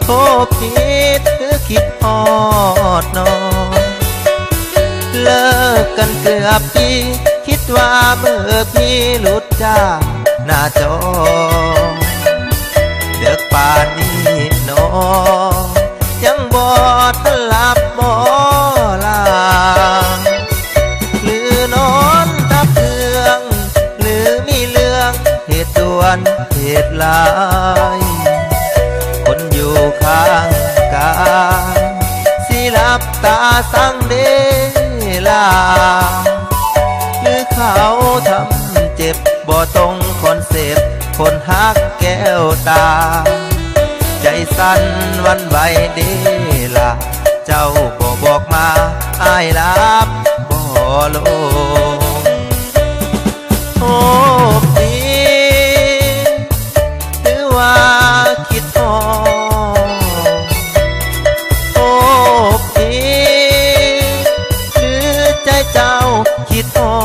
โทรผิดคือคิดฮอดน้องเลิกกันเกือบปีคิดว่าเมื่อพี่หลุดจากหน้าจอเด็กป่านนี้น้องยังบ่ทันหลับบ่ลาหรือนอนทับเรื่องหรือมีเรื่องเหตุด่วนเหตุหลายคนอยู่ข้างกายสิหลับตาสั่งเดลาหรือเขาทำเจ็บบ่ตรงคอนเซปต์คนฮักแก้วตาใจสั่นวันไหวเดลาเจ้าบ่บอกมาอ้ายรับบ่ลงโอ้ดีหรือว่าคิดฮอดโอ้ดีหรือใจเจ้าคิดฮอ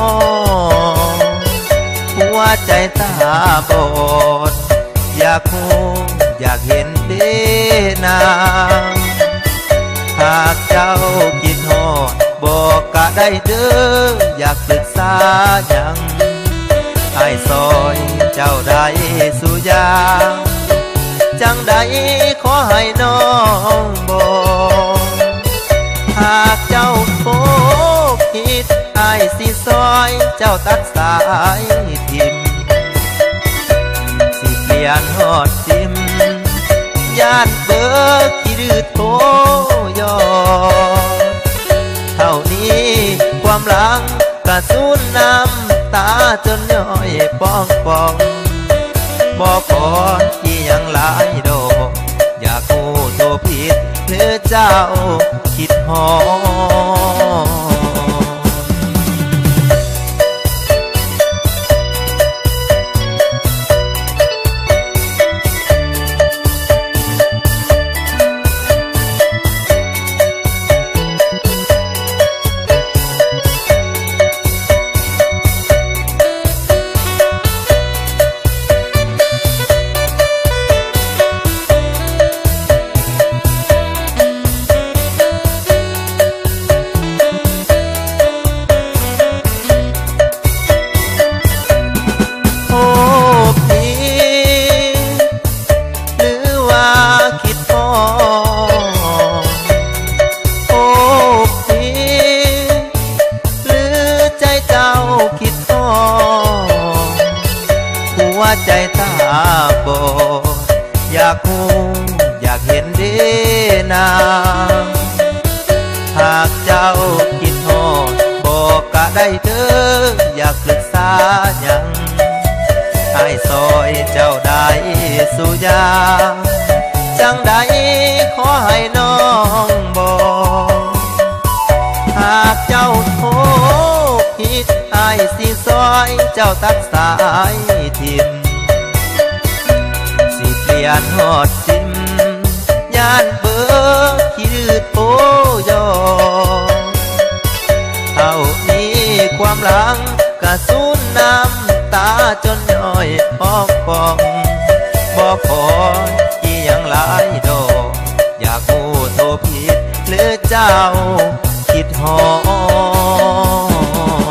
ดหัวใจตาบอดอยากหูอยากเห็นเด้นางหากเจ้าคิดฮอดบอกกะได้เด้ออยากปรึกษาหยังให้ซอยเจ้าได้สุยาจังใดขอให้น้องบอกหากเจ้าโคผิดอ้ายสิซอยเจ้าตัดสายทิมสิเปลี่ยนฮอดซิมย่านเบิกขี้ดื้อโทยอเท่านี้ความหลังกระสูนน้ำตาจนย่อยป้องป้องบอกก่อนที่ยังหลายดอกอยากโง่ตัวผิดหรือเจ้าคิดฮอดใจตาบอดอยากหูอยากเห็นเด้นางหากเจ้าคิดฮอดบอกกะได้เด้ออยากปรึกษาหยังให้ซอยเจ้าได้สุยาจังใดขอให้น้องบอกหากเจ้าโทรผิดอ้ายสิซอยเจ้าตัดสายทิมสิเปลี่ยนฮอดซิมย่านเบิกขี้ดื้อโทยอเท่านี้ความหลังกระสูนน้ำตาจนย่อยพอกปองบอกขอที่ยังหลายดอกอยากหูโทรผิดหรือเจ้าคิดฮอด